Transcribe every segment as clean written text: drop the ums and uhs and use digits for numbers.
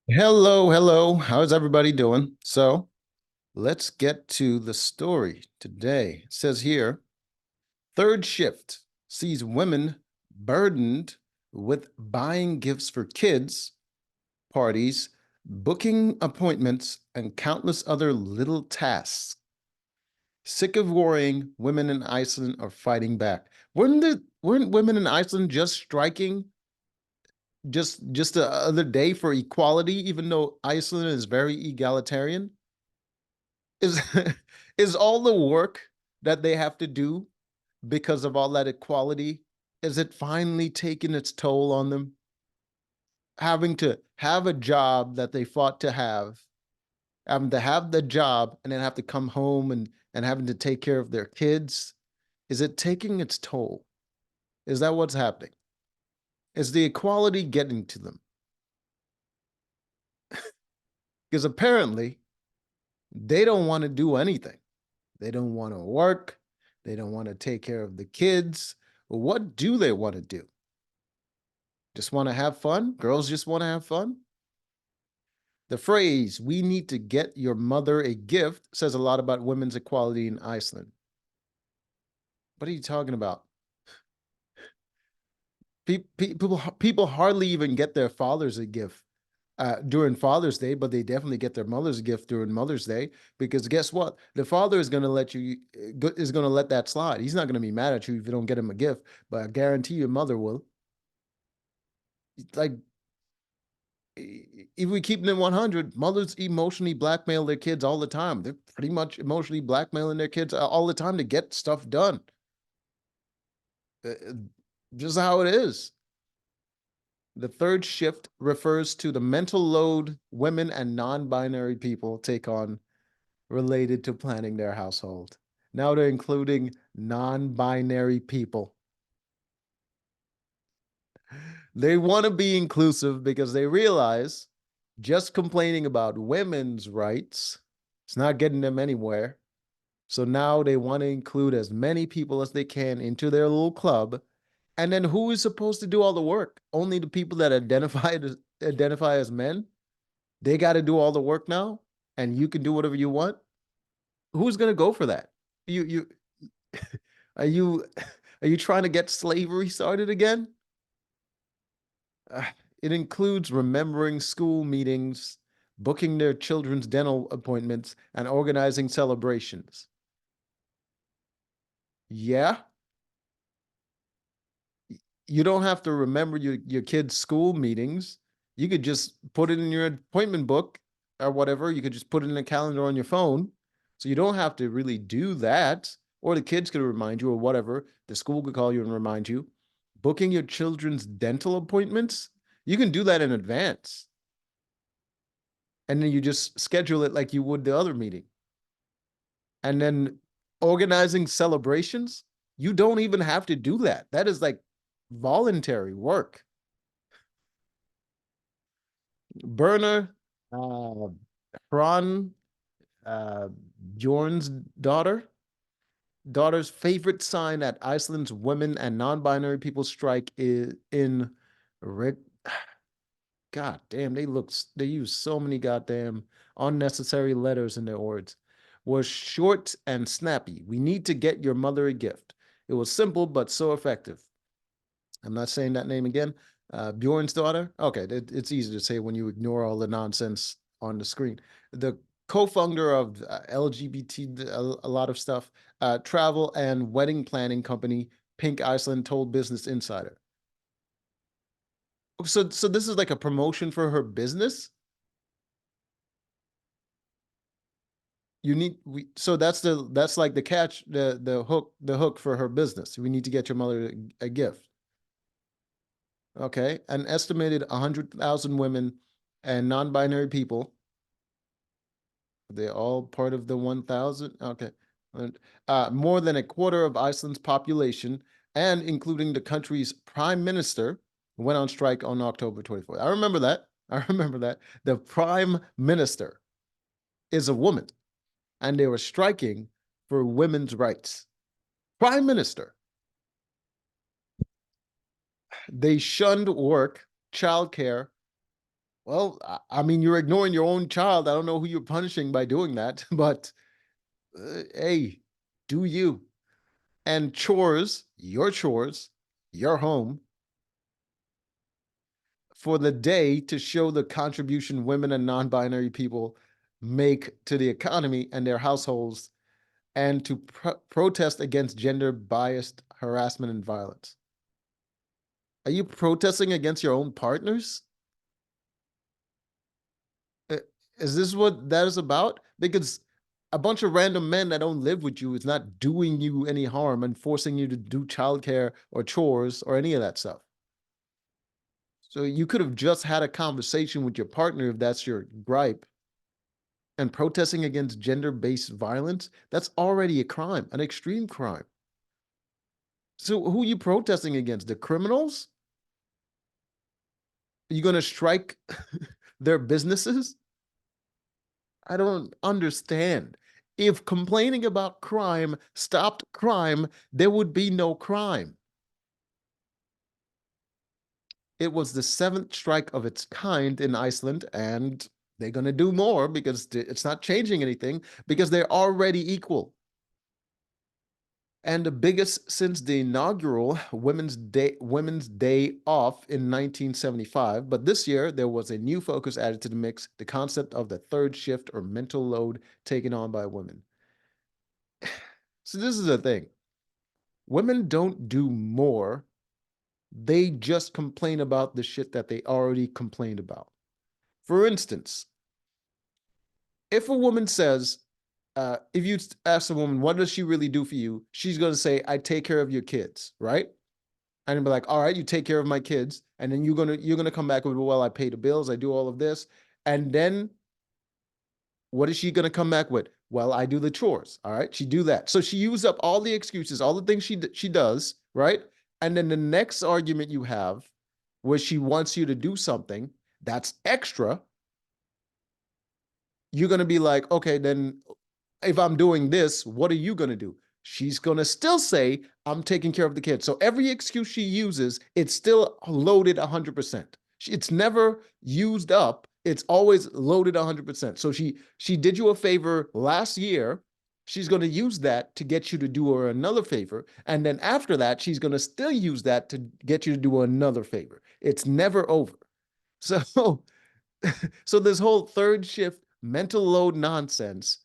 Hello, hello. How's everybody doing? So let's get to the story today. It says here, third shift sees women burdened with buying gifts for kids, parties, booking appointments, and countless other little tasks. Sick of worrying, women in Iceland are fighting back. Weren't women in Iceland just striking just the other day for equality, even though Iceland is very egalitarian? Is is all the work that they have to do because of all that equality, is it finally taking its toll on them? Having to have a job that they fought to have, having to have the job and then have to come home and having to take care of their kids. Is it taking its toll? Is that what's happening? Is the equality getting to them? Because apparently they don't want to do anything. They don't want to work. They don't want to take care of the kids. What do they want to do? Just want to have fun? Girls just want to have fun? The phrase, we need to get your mother a gift, says a lot about women's equality in Iceland. What are you talking about? People hardly even get their fathers a gift during Father's Day, but they definitely get their mother's gift during Mother's Day because guess what? The father is going to let that slide. He's not going to be mad at you if you don't get him a gift, but I guarantee your mother will. Like, if we keep them 100, mothers emotionally blackmail their kids all the time. They're pretty much emotionally blackmailing their kids all the time to get stuff done. Uh, Just how it is. The third shift refers to the mental load women and non binary people take on related to planning their household. Now they're including non binary people. They want to be inclusive because they realize just complaining about women's rights, it's not getting them anywhere. So now they want to include as many people as they can into their little club. And then who is supposed to do all the work? Only the people that identify as men. They got to do all the work now, and you can do whatever you want. Who's going to go for that? You are you are you trying to get slavery started again? Uh, it includes remembering school meetings, booking their children's dental appointments, and organizing celebrations. Yeah, you don't have to remember your kids' school meetings. You could just put it in your appointment book or whatever. You could just put it in a calendar on your phone. So you don't have to really do that. Or the kids could remind you or whatever. The school could call you and remind you. Booking your children's dental appointments, you can do that in advance. And then you just schedule it like you would the other meeting. And then organizing celebrations, you don't even have to do that. That is like voluntary work. Berner, uh, Hran, uh, Bjorn's daughter's favorite sign at Iceland's women and non-binary people strike is in red. God damn, they use so many goddamn unnecessary letters in their words. Was short and snappy. We need to get your mother a gift. It was simple but so effective. I'm not saying that name again. Bjorn's daughter. Okay, it's easy to say when you ignore all the nonsense on the screen. The co-founder of LGBT, a lot of stuff, travel and wedding planning company Pink Iceland told Business Insider. So this is like a promotion for her business. So that's like the catch, the hook for her business. We need to get your mother a gift. Okay, an estimated 100,000 women and non-binary people. They're all part of the 1,000. Okay, more than a quarter of Iceland's population, and including the country's prime minister, went on strike on October 24th. I remember that. I remember that. The prime minister is a woman, and they were striking for women's rights. Prime minister. They shunned work, childcare, Well, I mean, you're ignoring your own child. I don't know who you're punishing by doing that, but hey, do you? And chores, your home, for the day to show the contribution women and non-binary people make to the economy and their households, and to protest against gender-biased harassment and violence. Are you protesting against your own partners? Uh, Is this what that is about? Because a bunch of random men that don't live with you is not doing you any harm and forcing you to do childcare or chores or any of that stuff. So you could have just had a conversation with your partner if that's your gripe. And protesting against gender-based violence, that's already a crime, an extreme crime. So who are you protesting against? The criminals? Are you going to strike their businesses? I don't understand. If complaining about crime stopped crime, there would be no crime. It was the seventh strike of its kind in Iceland, and they're going to do more because it's not changing anything because they're already equal. And the biggest since the inaugural Women's Day off in 1975. But this year, there was a new focus added to the mix, the concept of the third shift or mental load taken on by women. So this is the thing. Women don't do more. They just complain about the shit that they already complained about. For instance, if a woman says, if you ask a woman, what does she really do for you? She's going to say, I take care of your kids, right? And be like, all right, you take care of my kids. And then you're gonna come back with, well, I pay the bills, I do all of this. And then what is she gonna come back with? Well, I do the chores. All right, she do that. So she used up all the excuses, all the things she does, right? And then the next argument you have, where she wants you to do something that's extra, you're gonna be like, okay, then if I'm doing this, what are you going to do? She's going to still say, I'm taking care of the kids. So every excuse she uses, it's still loaded 100%. It's never used up. It's always loaded 100%. So she did you a favor last year. She's going to use that to get you to do her another favor. And then after that, she's going to still use that to get you to do another favor. It's never over. So, so this whole third shift mental load nonsense,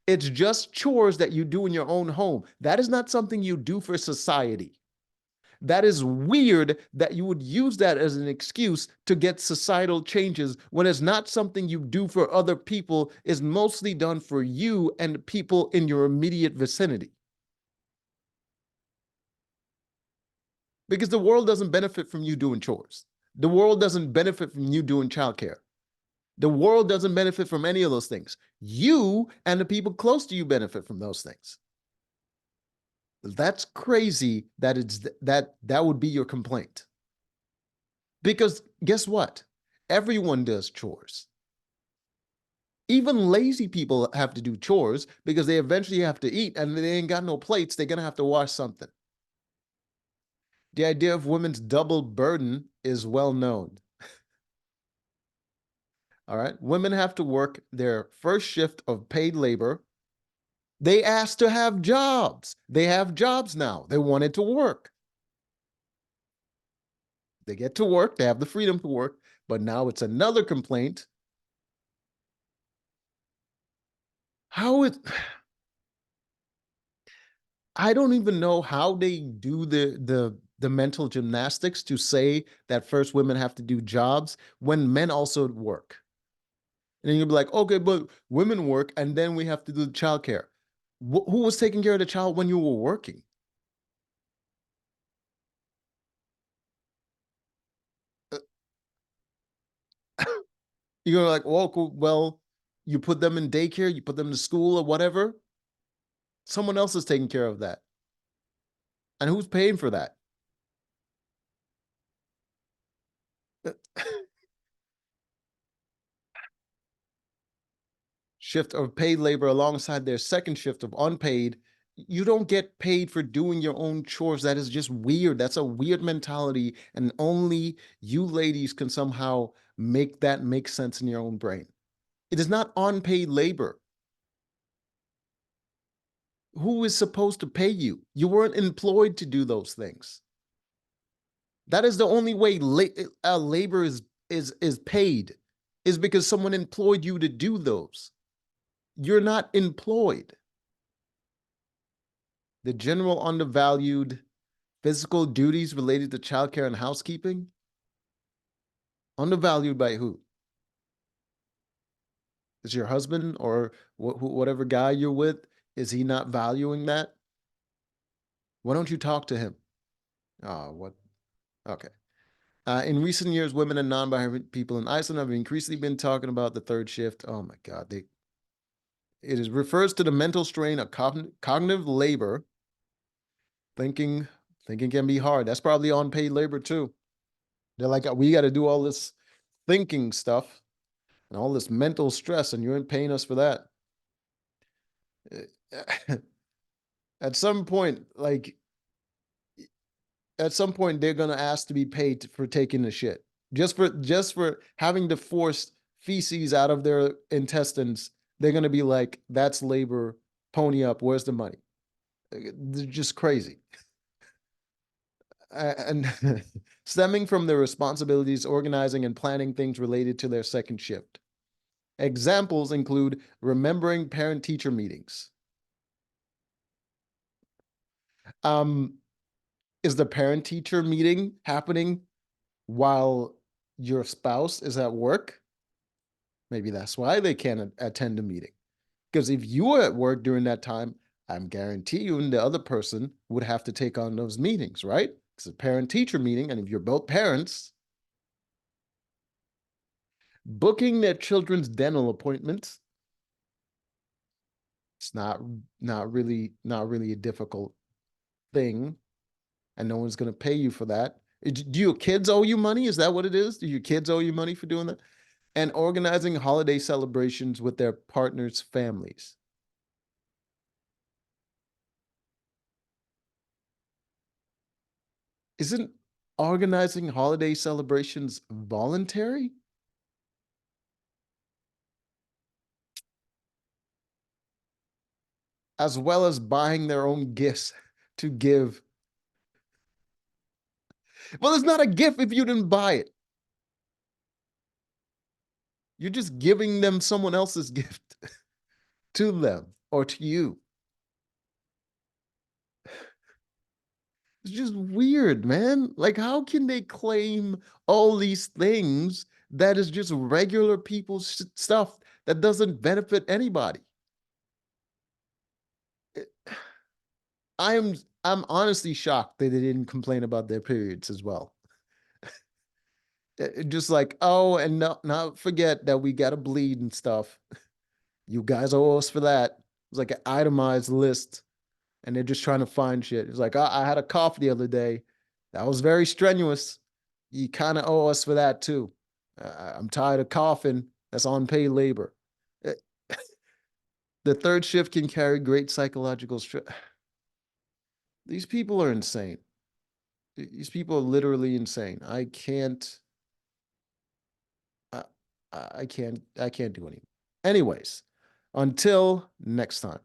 it's just chores that you do in your own home. That is not something you do for society. That is weird that you would use that as an excuse to get societal changes when it's not something you do for other people, is mostly done for you and people in your immediate vicinity. Because the world doesn't benefit from you doing chores. The world doesn't benefit from you doing childcare. The world doesn't benefit from any of those things. You and the people close to you benefit from those things. That's crazy that that would be your complaint. Because guess what? Everyone does chores. Even lazy people have to do chores because they eventually have to eat and they ain't got no plates. They're going to have to wash something. The idea of women's double burden is well known. All right. Women have to work their first shift of paid labor. They asked to have jobs. They have jobs now. They wanted to work. They get to work. They have the freedom to work. But now it's another complaint. How it I don't even know how they do the mental gymnastics to say that first women have to do jobs when men also work. And then you'll be like, okay, but women work and then we have to do childcare. Who was taking care of the child when you were working? Uh, You're like, well, cool. Well, you put them in daycare, you put them to school or whatever. Someone else is taking care of that. And who's paying for that? Shift of paid labor alongside their second shift of unpaid. You don't get paid for doing your own chores. That is just weird. That's a weird mentality, and only you ladies can somehow make that make sense in your own brain. It is not unpaid labor. Who is supposed to pay you? You weren't employed to do those things. That is the only way labor is paid, is because someone employed you to do those. You're not employed. The general undervalued physical duties related to childcare and housekeeping. Undervalued by who? Is your husband or whatever guy you're with? Is he not valuing that? Why don't you talk to him? Oh, what? Okay. In recent years, women and non-binary people in Iceland have increasingly been talking about the third shift. Oh my God. It is refers to the mental strain of cognitive labor. Thinking, thinking can be hard. That's probably unpaid labor too. They're like, we got to do all this thinking stuff and all this mental stress, and you ain't paying us for that. At some point, like at some point, they're gonna ask to be paid for taking the shit, just for having to force feces out of their intestines. They're gonna be like, "That's labor. Pony up. Where's the money?" They're just crazy. And stemming from their responsibilities organizing and planning things related to their second shift. Examples include remembering parent-teacher meetings. Um, is the parent-teacher meeting happening while your spouse is at work? Maybe that's why they can't attend a meeting. Because if you were at work during that time, I'm guarantee you and the other person would have to take on those meetings, right? It's a parent-teacher meeting, and if you're both parents, booking their children's dental appointments, it's not really a difficult thing, and no one's going to pay you for that. Do your kids owe you money? Is that what it is? Do your kids owe you money for doing that? And organizing holiday celebrations with their partners' families. Isn't organizing holiday celebrations voluntary? As well as buying their own gifts to give. Well, it's not a gift if you didn't buy it. You're just giving them someone else's gift to them or to you. It's just weird, man. Like, how can they claim all these things that is just regular people's stuff that doesn't benefit anybody? I'm I'm honestly shocked that they didn't complain about their periods as well. Just like, oh, and not forget that we gotta bleed and stuff. You guys owe us for that. It's like an itemized list, and they're just trying to find shit. It's like, I had a cough the other day. That was very strenuous. You kind of owe us for that too. I'm tired of coughing. That's unpaid labor. Uh, The third shift can carry great psychological stress. These people are insane. These people are literally insane. I, I can't do anything. Anyways, until next time.